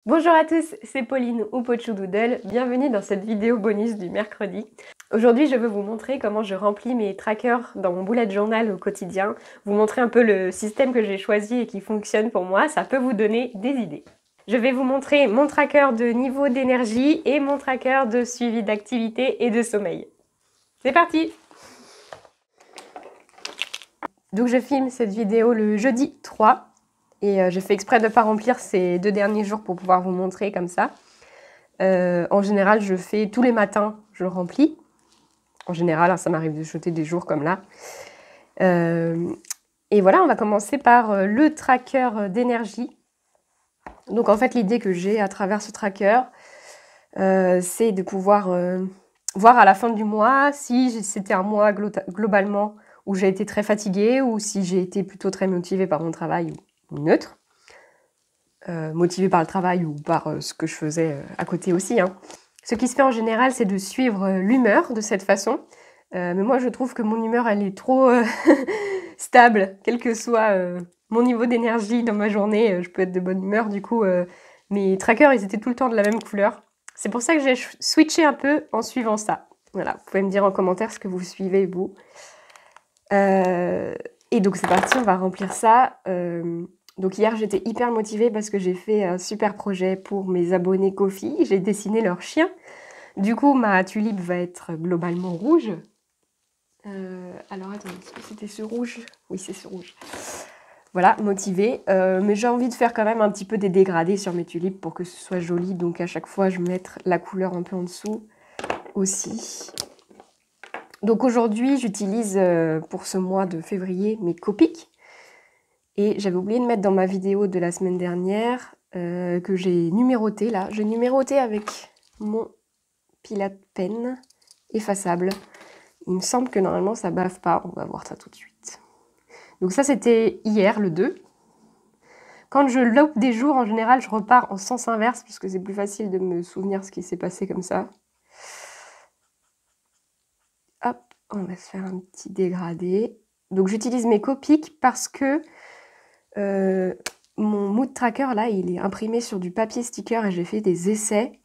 Bonjour à tous, c'est Pauline ou Pochou Doodle, bienvenue dans cette vidéo bonus du mercredi. Aujourd'hui, je veux vous montrer comment je remplis mes trackers dans mon bullet journal au quotidien, vous montrer un peu le système que j'ai choisi et qui fonctionne pour moi, ça peut vous donner des idées. Je vais vous montrer mon tracker de niveau d'énergie et mon tracker de suivi d'activité et de sommeil. C'est parti! Donc je filme cette vidéo le jeudi 3. Et j'ai fait exprès de ne pas remplir ces 2 derniers jours pour pouvoir vous montrer comme ça. En général, je fais tous les matins, je le remplis. En général, ça m'arrive de jeter des jours comme là. Et voilà, on va commencer par le tracker d'énergie. Donc en fait, l'idée que j'ai à travers ce tracker, c'est de pouvoir voir à la fin du mois si c'était un mois globalement où j'ai été très fatiguée ou si j'ai été plutôt très motivée par mon travail ou neutre. Motivée par le travail ou par ce que je faisais à côté aussi. Hein. Ce qui se fait en général, c'est de suivre l'humeur de cette façon. Mais moi, je trouve que mon humeur, elle est trop stable, quel que soit mon niveau d'énergie dans ma journée. Je peux être de bonne humeur. Du coup, mes trackers, ils étaient tout le temps de la même couleur. C'est pour ça que j'ai switché un peu en suivant ça. Voilà, vous pouvez me dire en commentaire ce que vous suivez, vous. Et donc, c'est parti, on va remplir ça. Donc hier, j'étais hyper motivée parce que j'ai fait un super projet pour mes abonnés Ko-fi. J'ai dessiné leur chien. Du coup, ma tulipe va être globalement rouge. Alors, attendez, est-ce que c'était ce rouge? Oui, c'est ce rouge. Voilà, motivée. Mais j'ai envie de faire quand même un petit peu des dégradés sur mes tulipes pour que ce soit joli. Donc, à chaque fois, je vais mettre la couleur un peu en dessous aussi. Donc, aujourd'hui, j'utilise pour ce mois de février mes Copic. Et j'avais oublié de mettre dans ma vidéo de la semaine dernière que j'ai numéroté là. J'ai numéroté avec mon Pilate Pen effaçable. Il me semble que normalement ça bave pas. On va voir ça tout de suite. Donc ça c'était hier le 2. Quand je loupe des jours, en général, je repars en sens inverse puisque c'est plus facile de me souvenir ce qui s'est passé comme ça. Hop, on va se faire un petit dégradé. Donc j'utilise mes Copic parce que mon mood tracker là, il est imprimé sur du papier sticker et j'ai fait des essais.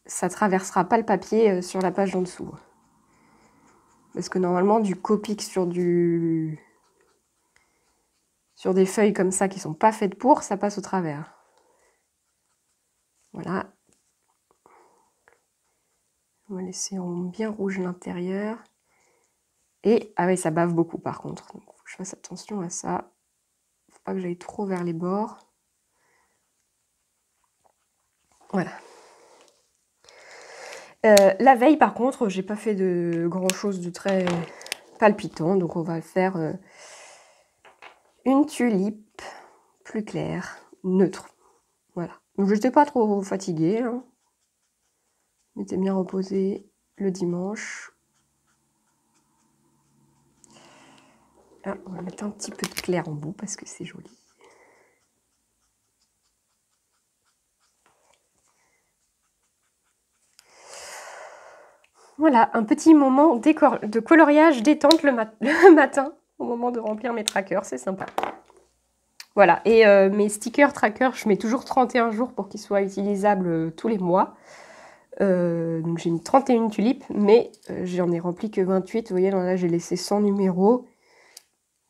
Ça traversera pas le papier sur la page en dessous. Parce que normalement, du Copic sur des feuilles comme ça qui sont pas faites pour, ça passe au travers. Voilà. On va laisser en bien rouge l'intérieur. Et, ah oui, ça bave beaucoup par contre. Donc, faut que je fasse attention à ça. Faut pas que j'aille trop vers les bords. Voilà. La veille, par contre, j'ai pas fait de grand chose de très palpitant. Donc, on va faire une tulipe plus claire, neutre. Voilà. Donc, je n'étais pas trop fatiguée. Hein. Je m'étais bien reposée le dimanche. Là, on va mettre un petit peu de clair en bout parce que c'est joli. Voilà, un petit moment de coloriage détente le matin au moment de remplir mes trackers, c'est sympa. Voilà, et mes stickers trackers, je mets toujours 31 jours pour qu'ils soient utilisables tous les mois. Donc j'ai mis 31 tulipes, mais j'en ai rempli que 28. Vous voyez, là j'ai laissé 100 numéros.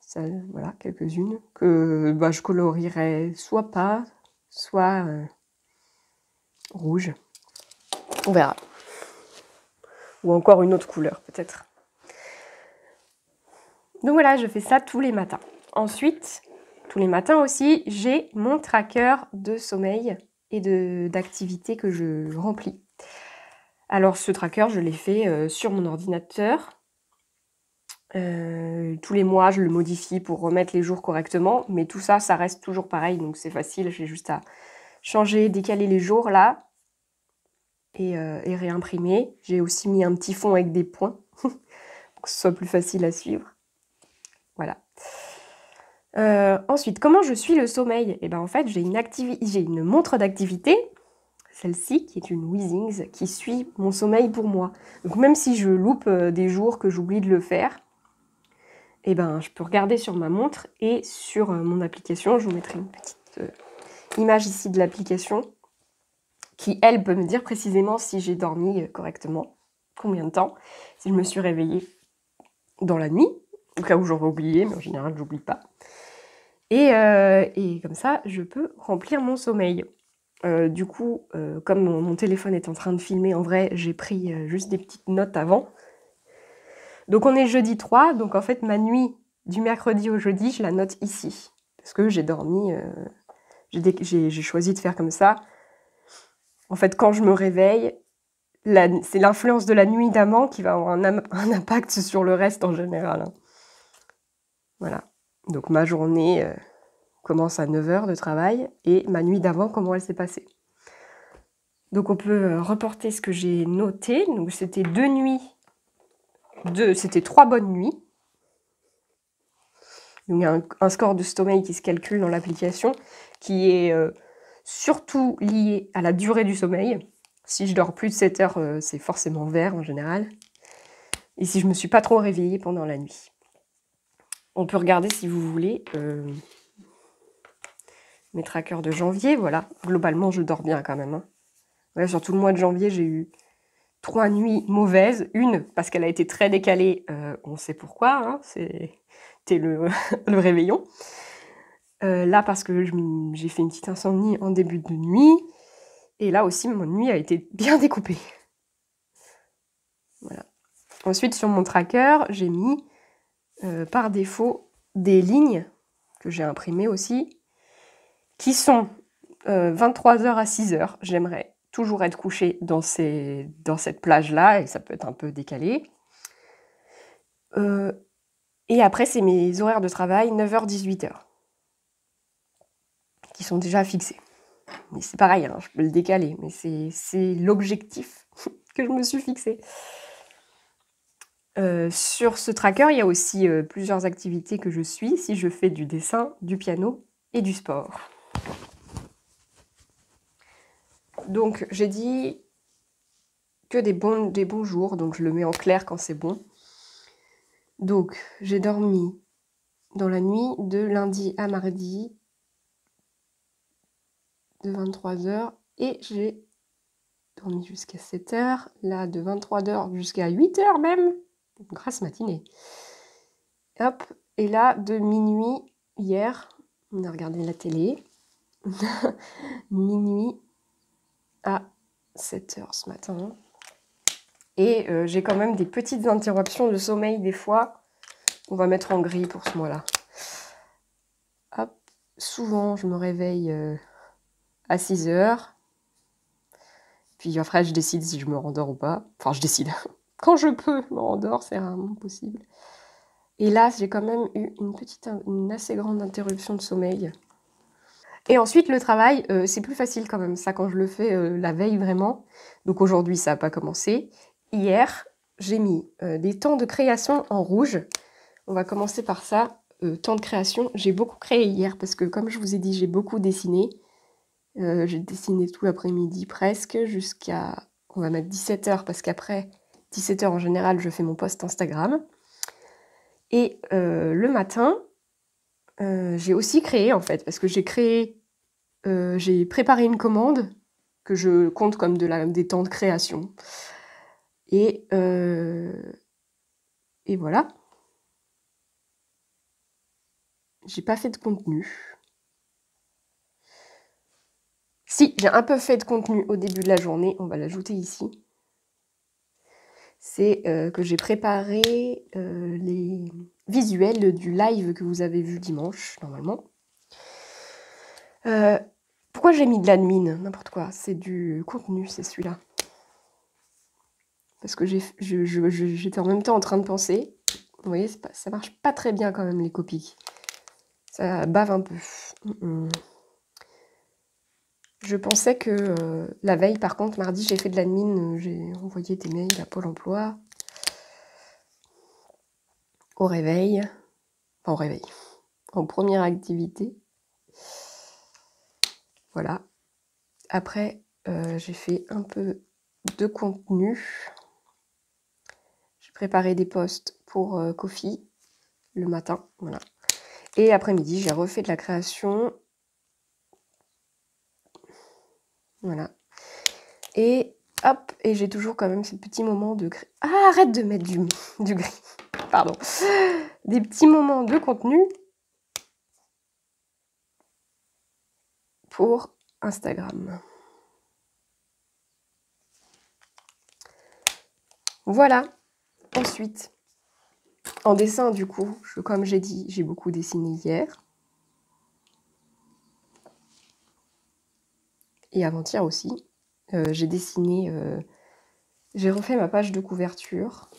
Ça, voilà, quelques-unes que je colorierai soit pas, soit rouge. On verra. Ou encore une autre couleur peut-être. Donc voilà, je fais ça tous les matins. Ensuite, tous les matins aussi, j'ai mon tracker de sommeil et d'activité que je remplis. Alors ce tracker, je l'ai fait sur mon ordinateur. Tous les mois, je le modifie pour remettre les jours correctement. Mais tout ça, ça reste toujours pareil, donc c'est facile. J'ai juste à changer, décaler les jours là et réimprimer. J'ai aussi mis un petit fond avec des points pour que ce soit plus facile à suivre. Voilà. Ensuite, comment je suis le sommeil? Et ben en fait, j'ai une montre d'activité, celle-ci, qui est une Weezings, qui suit mon sommeil pour moi. Donc même si je loupe des jours que j'oublie de le faire, et ben je peux regarder sur ma montre et sur mon application. Je vous mettrai une petite image ici de l'application. qui, elle, peut me dire précisément si j'ai dormi correctement, combien de temps, si je me suis réveillée dans la nuit, au cas où j'aurais oublié, mais en général, j'oublie pas. Et comme ça, je peux remplir mon sommeil. Du coup, comme mon téléphone est en train de filmer, en vrai, j'ai pris juste des petites notes avant. Donc on est jeudi 3, donc en fait, ma nuit du mercredi au jeudi, je la note ici. Parce que j'ai dormi, j'ai choisi de faire comme ça. En fait, quand je me réveille, c'est l'influence de la nuit d'avant qui va avoir un impact sur le reste en général. Hein. Voilà. Donc ma journée commence à 9 h de travail et ma nuit d'avant, comment elle s'est passée. Donc on peut reporter ce que j'ai noté. Donc c'était 2 nuits, c'était 3 bonnes nuits. Donc il y a un score de sommeil qui se calcule dans l'application qui est surtout lié à la durée du sommeil. Si je dors plus de 7 heures, c'est forcément vert en général. Et si je ne me suis pas trop réveillée pendant la nuit. On peut regarder si vous voulez mes trackers de janvier. Voilà, globalement je dors bien quand même. Hein. Ouais, sur tout le mois de janvier, j'ai eu 3 nuits mauvaises. Une, parce qu'elle a été très décalée, on sait pourquoi, hein, c'était le réveillon. Là, parce que j'ai fait une petite insomnie en début de nuit. Et là aussi, mon nuit a été bien découpée. Voilà. Ensuite, sur mon tracker, j'ai mis par défaut des lignes que j'ai imprimées aussi, qui sont 23h à 6h. J'aimerais toujours être couchée dans cette plage-là, et ça peut être un peu décalé. Et après, c'est mes horaires de travail, 9h-18h, qui sont déjà fixés. Mais c'est pareil, hein, je peux le décaler, mais c'est l'objectif que je me suis fixé. Sur ce tracker, il y a aussi plusieurs activités que je suis, si je fais du dessin, du piano et du sport. Donc j'ai dit que des bons jours, donc je le mets en clair quand c'est bon. Donc j'ai dormi dans la nuit de lundi à mardi de 23h et j'ai dormi jusqu'à 7h, là de 23h jusqu'à 8h même, une grasse matinée. Hop, et là de minuit hier, on a regardé la télé, minuit à 7h ce matin. Et j'ai quand même des petites interruptions de sommeil des fois. On va mettre en gris pour ce mois-là. Hop, souvent je me réveille à 6h. Puis après je décide si je me rendors ou pas. Enfin je décide. Quand je peux, je me rendors, c'est rarement possible. Et là, j'ai quand même eu une assez grande interruption de sommeil. Et ensuite, le travail, c'est plus facile quand même, ça, quand je le fais la veille vraiment. Donc aujourd'hui, ça n'a pas commencé. Hier, j'ai mis des temps de création en rouge. On va commencer par ça. Temps de création, j'ai beaucoup créé hier parce que, comme je vous ai dit, j'ai beaucoup dessiné. J'ai dessiné tout l'après-midi presque jusqu'à, on va mettre 17h parce qu'après 17h en général, je fais mon post Instagram. Et le matin, j'ai aussi créé en fait, parce que j'ai préparé une commande que je compte comme des temps de création. Et voilà. J'ai pas fait de contenu. Si, j'ai un peu fait de contenu au début de la journée, on va l'ajouter ici. C'est que j'ai préparé les visuels du live que vous avez vu dimanche, normalement. Pourquoi j'ai mis de l'admin? N'importe quoi, c'est du contenu, c'est celui-là. Parce que j'étais en même temps en train de penser. Vous voyez, ça marche pas très bien quand même, les copies. Ça bave un peu. Je pensais que la veille, par contre, mardi, j'ai fait de l'admin. J'ai envoyé des mails à Pôle emploi. Au réveil. Enfin, au réveil. En première activité. Voilà. Après, j'ai fait un peu de contenu. J'ai préparé des posts pour Kofi le matin. Voilà. Et après-midi, j'ai refait de la création. Voilà. Et hop, et j'ai toujours quand même ces petits moments de gris. Ah, arrête de mettre du gris. Pardon. Des petits moments de contenu pour Instagram. Voilà. Ensuite, en dessin, du coup, comme j'ai dit, j'ai beaucoup dessiné hier. Et avant-hier aussi. J'ai dessiné... j'ai refait ma page de couverture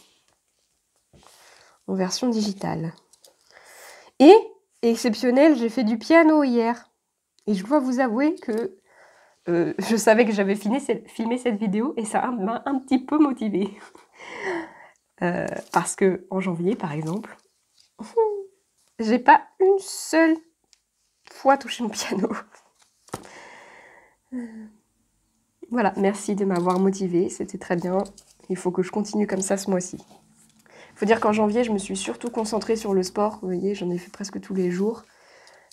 en version digitale. Et, exceptionnel, j'ai fait du piano hier. Et je dois vous avouer que je savais que j'avais filmé cette vidéo et ça m'a un petit peu motivée. Parce que en janvier, par exemple, j'ai pas une seule fois touché mon piano. Voilà, merci de m'avoir motivée, c'était très bien. Il faut que je continue comme ça ce mois-ci. Il faut dire qu'en janvier, je me suis surtout concentrée sur le sport. Vous voyez, j'en ai fait presque tous les jours.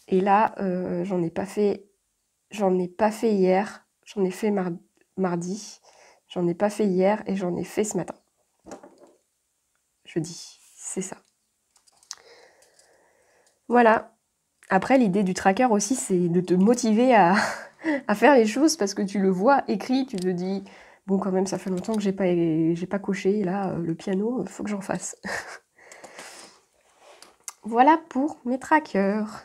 Et là, j'en ai pas fait hier. J'en ai fait mardi. J'en ai pas fait hier et j'en ai fait ce matin. Jeudi, c'est ça. Voilà. Après, l'idée du tracker aussi, c'est de te motiver à faire les choses parce que tu le vois écrit, tu te dis bon, quand même, ça fait longtemps que j'ai pas coché, là, le piano, faut que j'en fasse. Voilà pour mes trackers.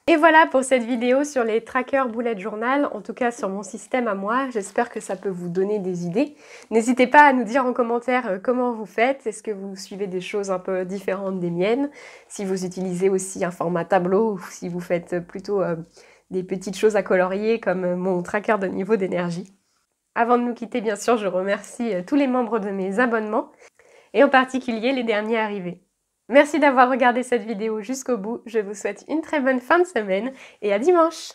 Et voilà pour cette vidéo sur les trackers bullet journal, en tout cas sur mon système à moi. J'espère que ça peut vous donner des idées. N'hésitez pas à nous dire en commentaire comment vous faites. Est-ce que vous suivez des choses un peu différentes des miennes? Si vous utilisez aussi un format tableau ou si vous faites plutôt des petites choses à colorier comme mon tracker de niveau d'énergie. Avant de nous quitter, bien sûr, je remercie tous les membres de mes abonnements et en particulier les derniers arrivés. Merci d'avoir regardé cette vidéo jusqu'au bout, je vous souhaite une très bonne fin de semaine et à dimanche!